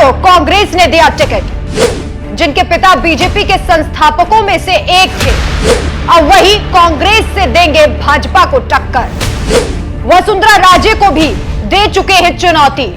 को कांग्रेस ने दिया टिकट। जिनके पिता बीजेपी के संस्थापकों में से एक थे, अब वही कांग्रेस से देंगे भाजपा को टक्कर। वसुंधरा राजे को भी दे चुके हैं चुनौती।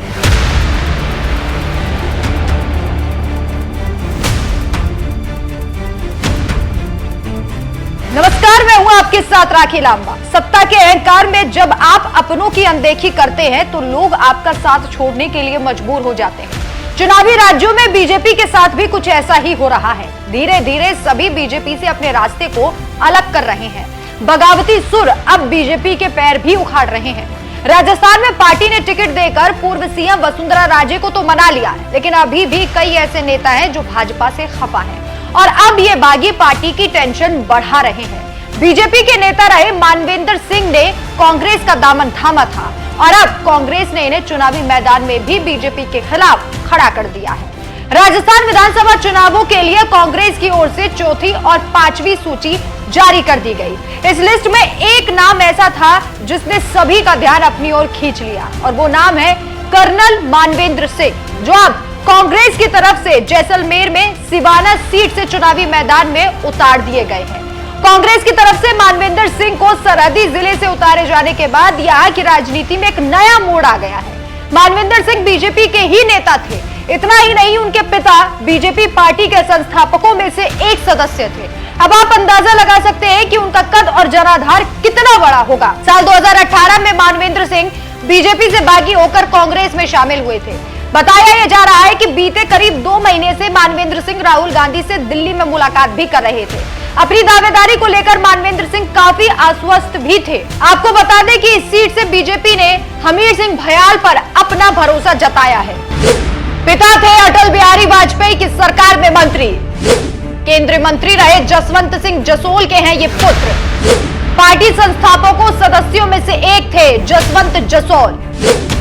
नमस्कार, मैं हूं आपके साथ राखी लांबा। सत्ता के अहंकार में जब आप अपनों की अनदेखी करते हैं तो लोग आपका साथ छोड़ने के लिए मजबूर हो जाते हैं। चुनावी राज्यों में बीजेपी के साथ भी कुछ ऐसा ही हो रहा है। धीरे धीरे सभी बीजेपी से अपने रास्ते को अलग कर रहे हैं। बगावती सुर अब बीजेपी के पैर भी उखाड़ रहे हैं। राजस्थान में पार्टी ने टिकट देकर पूर्व सीएम वसुंधरा राजे को तो मना लिया, लेकिन अभी भी कई ऐसे नेता हैं जो भाजपा से खफा हैं और अब ये बागी पार्टी की टेंशन बढ़ा रहे हैं। बीजेपी के नेता रहे मानवेंद्र सिंह ने कांग्रेस का दामन थामा था और अब कांग्रेस ने इन्हें चुनावी मैदान में भी बीजेपी के खिलाफ खड़ा कर दिया है। राजस्थान विधानसभा चुनावों के लिए कांग्रेस की ओर से चौथी और पांचवी सूची जारी कर दी गई। इस लिस्ट में एक नाम ऐसा था जिसने सभी का ध्यान अपनी ओर खींच लिया और वो नाम है कर्नल मानवेंद्र सिंह, जो अब कांग्रेस की तरफ से जैसलमेर में सिवाना सीट से चुनावी मैदान में उतार दिए गए हैं। कांग्रेस की तरफ से मानवेंद्र सिंह को सरहदी जिले से उतारे जाने के बाद यहाँ की राजनीति में एक नया मोड़ आ गया है। मानवेंद्र सिंह बीजेपी के ही नेता थे। इतना ही नहीं, उनके पिता बीजेपी पार्टी के संस्थापकों में से एक सदस्य थे। अब आप अंदाजा लगा सकते हैं कि उनका कद और जनाधार कितना बड़ा होगा। साल 2018 में मानवेंद्र सिंह बीजेपी से बागी होकर कांग्रेस में शामिल हुए थे। बताया यह जा रहा है कि बीते करीब 2 महीने से मानवेंद्र सिंह राहुल गांधी से दिल्ली में मुलाकात भी कर रहे थे। अपनी दावेदारी को लेकर मानवेंद्र सिंह काफी आश्वस्त भी थे। आपको बता दें कि इस सीट से बीजेपी ने हमीर सिंह भयाल पर अपना भरोसा जताया है। पिता थे अटल बिहारी वाजपेयी की सरकार में मंत्री। केंद्रीय मंत्री रहे जसवंत सिंह जसोल के हैं ये पुत्र। पार्टी संस्थापकों सदस्यों में से एक थे जसवंत जसोल।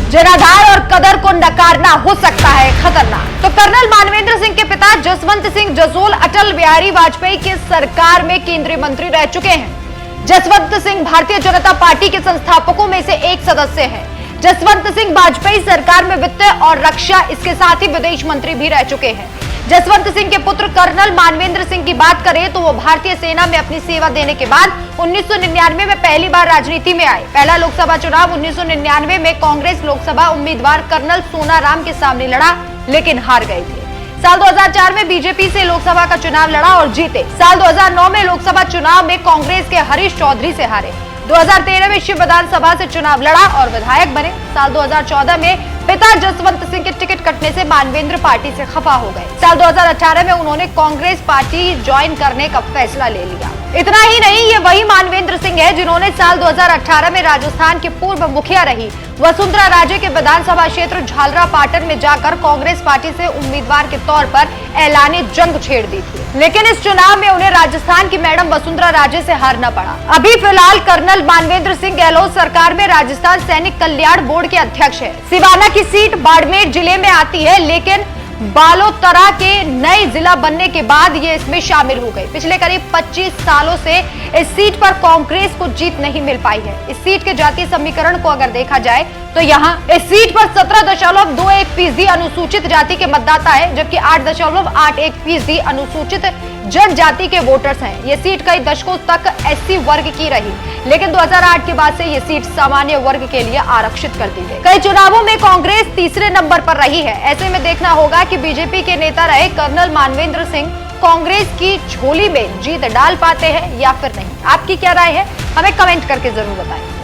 जनाधार और कदर को नकारना हो सकता है खतरनाक। तो कर्नल मानवेंद्र सिंह के पिता जसवंत सिंह जसोल अटल बिहारी वाजपेयी की सरकार में केंद्रीय मंत्री रह चुके हैं। जसवंत सिंह भारतीय जनता पार्टी के संस्थापकों में से एक सदस्य हैं। जसवंत सिंह वाजपेयी सरकार में वित्त और रक्षा, इसके साथ ही विदेश मंत्री भी रह चुके हैं। जसवंत सिंह के पुत्र कर्नल मानवेंद्र सिंह की बात करें तो वो भारतीय सेना में अपनी सेवा देने के बाद 1999 में पहली बार राजनीति में आए। पहला लोकसभा चुनाव 1999 में कांग्रेस लोकसभा उम्मीदवार कर्नल सोनाराम के सामने लड़ा, लेकिन हार गए थे। साल 2004 में बीजेपी से लोकसभा का चुनाव लड़ा और जीते। साल 2009 में लोकसभा चुनाव में कांग्रेस के हरीश चौधरी से हारे। 2013 में शिव विधानसभा से चुनाव लड़ा और विधायक बने। साल 2014 में पिता जसवंत सिंह के टिकट कटने से मानवेंद्र पार्टी से खफा हो गए। साल 2018 में उन्होंने कांग्रेस पार्टी ज्वाइन करने का फैसला ले लिया। इतना ही नहीं, ये वही मानवेंद्र सिंह है जिन्होंने साल 2018 में राजस्थान के पूर्व मुखिया रही वसुंधरा राजे के विधानसभा क्षेत्र झालरापाटन में जाकर कांग्रेस पार्टी से उम्मीदवार के तौर पर ऐलानी जंग छेड़ दी थी, लेकिन इस चुनाव में उन्हें राजस्थान की मैडम वसुंधरा राजे से हारना पड़ा। अभी फिलहाल कर्नल मानवेंद्र सिंह गहलोत सरकार में राजस्थान सैनिक कल्याण बोर्ड के अध्यक्ष है। सिवाना की सीट बाड़मेर जिले में आती है, लेकिन बालोतरा के नए जिला बनने के बाद ये इसमें शामिल हो गई। पिछले करीब 25 सालों से इस सीट पर कांग्रेस को जीत नहीं मिल पाई है। इस सीट के जातीय समीकरण को अगर देखा जाए तो यहाँ इस सीट पर 17.21% अनुसूचित जाति के मतदाता है, जबकि 8.81% अनुसूचित जनजाति के वोटर्स हैं। ये सीट कई दशकों तक एससी वर्ग की रही, लेकिन 2008 के बाद से ये सीट सामान्य वर्ग के लिए आरक्षित कर दी गई। कई चुनावों में कांग्रेस तीसरे नंबर पर रही है। ऐसे में देखना होगा कि बीजेपी के नेता रहे कर्नल मानवेंद्र सिंह कांग्रेस की झोली में जीत डाल पाते हैं या फिर नहीं। आपकी क्या राय है, हमें कमेंट करके जरूर बताएं।